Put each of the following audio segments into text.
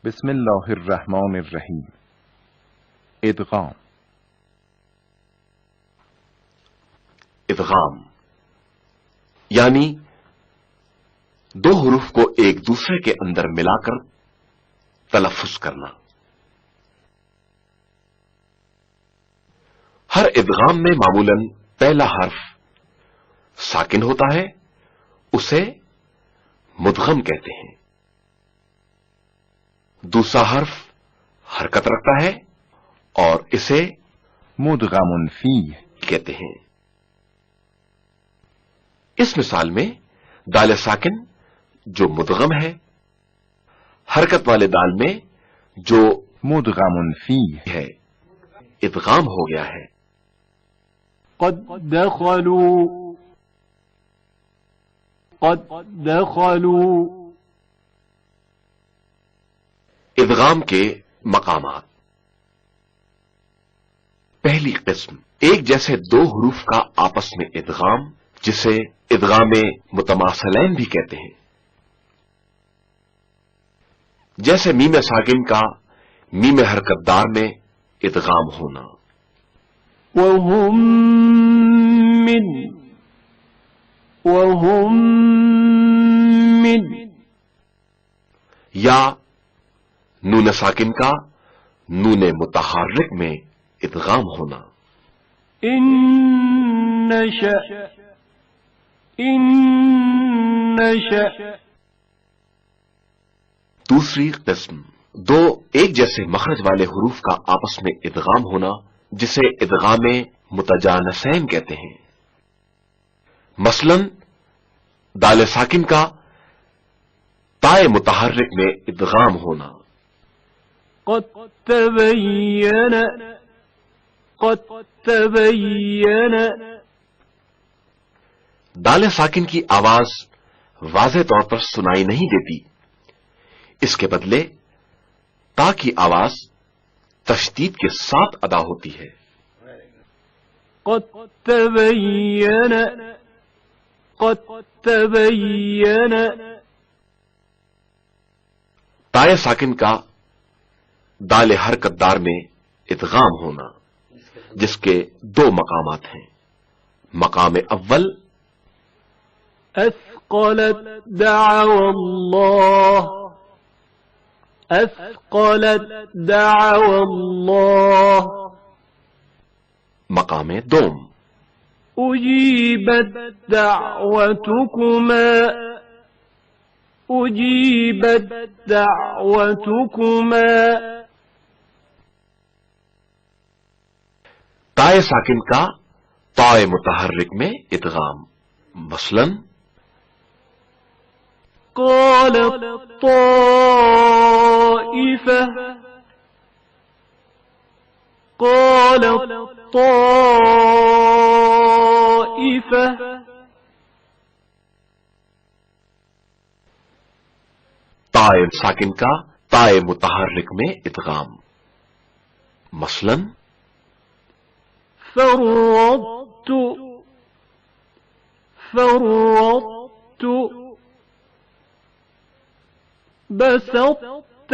بسم الله الرحمن الرحیم. ادغام. ادغام یعنی دو حروف کو ایک دوسرے کے اندر ملا کر تلفظ کرنا. ہر ادغام میں معمولاً پہلا حرف ساکن ہوتا ہے، اسے مدغم کہتے ہیں. دوسرا حرف حرکت رکھتا ہے اور اسے مدغم فیہ کہتے ہیں. اس مثال میں دال ساکن جو مدغم ہے، حرکت والے دال میں جو مدغم فیہ ہے ادغام ہو گیا ہے. قد دخلوا ادغام کے مقامات. پہلی قسم ایک جیسے دو حروف کا آپس میں ادغام، جسے ادغام متماثلین بھی کہتے ہیں. جیسے میم ساکن کا میم حرکت دار میں ادغام ہونا. وهم من یا نون ساکن کا نون متحرک میں ادغام ہونا. إن نشأ دوسری قسم دو ایک جیسے مخرج والے حروف کا آپس میں ادغام ہونا، جسے ادغام متجانسین کہتے ہیں. مثلا دال ساکن کا تائے متحرک میں ادغام ہونا. قد تبين دال ساکن کی آواز واضح طور پر سنائی نہیں دیتی، اس کے بدلے تا کی آواز تشدید کے ساتھ ادا ہوتی ہے. قد تبين تائے ساکن کا دال حرکت دار میں ادغام ہونا، جس کے دو مقامات ہیں. مقام اول أثقلت دعوى الله مقام دوم أجيبت دعوتكما تائے ساکن کا تائے متحرک میں ادغام. مثلا قالت طائفة تائے ساکن کا تائے متحرک میں ادغام. مثلا فرطت بسطت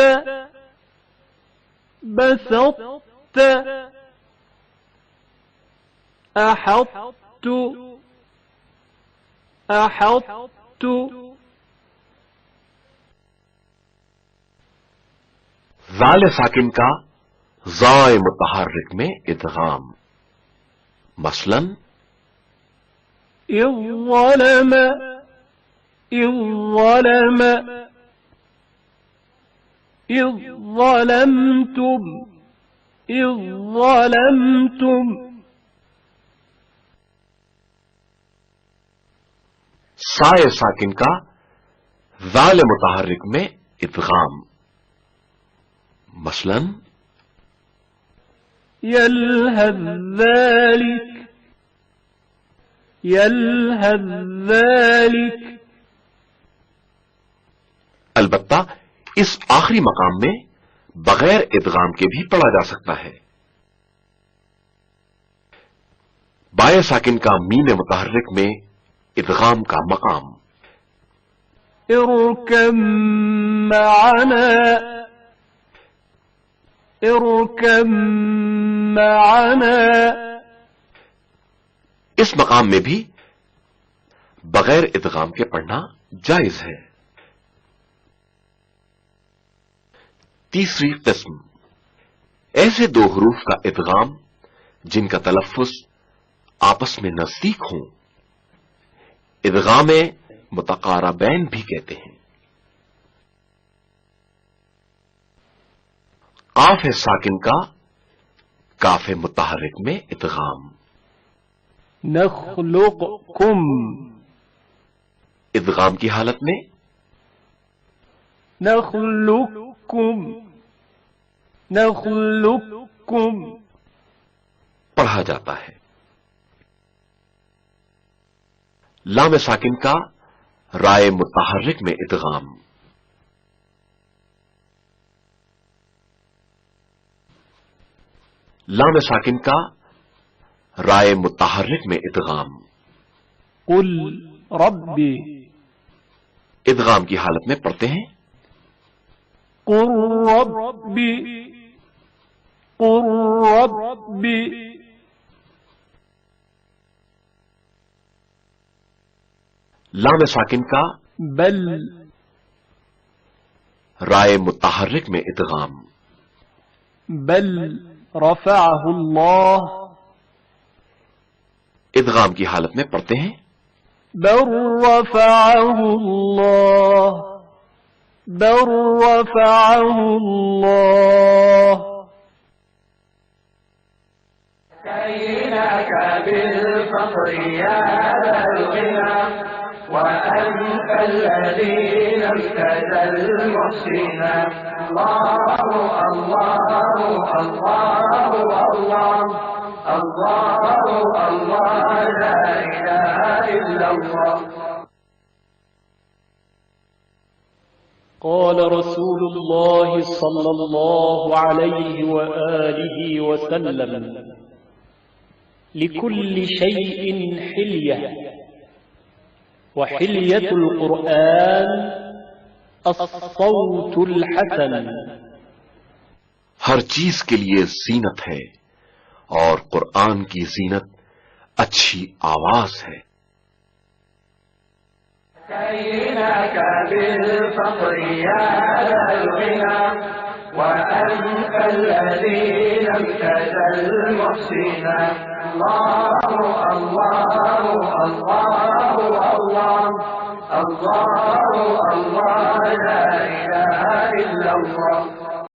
أحطت زال ساکن کا زائے متحرک میں ادغام. مثلا إذ ظلمتم سائے ساکن کا زال متحرک میں ادغام. مثلا يلهث ذلك البتہ اس آخری مقام میں بغیر ادغام کے بھی پڑھا جا سکتا ہے. بائے ساکن کا میم متحرک میں ادغام کا مقام. اركب معنا اركب معنا. اس مقام میں بھی بغیر ادغام کے پڑھنا جائز ہے. تیسری قسم، ایسے دو حروف کا ادغام جن کا تلفظ آپس میں نزدیک ہوں. ادغام متقاربین بھی کہتے ہیں. قاف ساکن کا کاف متحرک میں ادغام. نخلقكم. ادغام کی حالت میں نخلقكم نخلقكم پڑھا جاتا ہے. لام ساکن کا رائے متحرک میں ادغام. لام ساکن کا رائے متحرک میں ادغام. قل ربي. ادغام کی حالت میں پڑھتے ہیں قل ربي قل ربي. لام ساکن کا بل. رائے متحرک میں ادغام. بل رفعه الله. ادغام کی حالت میں پڑھتے ہیں بل رفعه الله بل رفعه الله. كيناك بالفقر يا ذا الغنى وأنت الذي لم تزل محسنا. الله الله الله الله الله الله لا إله إلا الله. قال رسول الله صلى الله عليه وآله وسلم لكل شيء حلية وحلية القرآن الصوت الحسن. ہر چیز کے لیے زینت ہے اور قرآن کی زینت اچھی آواز ہے. كيناك بالفقر يا ذا الغنى وأنت الذي لم تزل محسنا. الله الله الله الله الله الله لا إله إلا الله.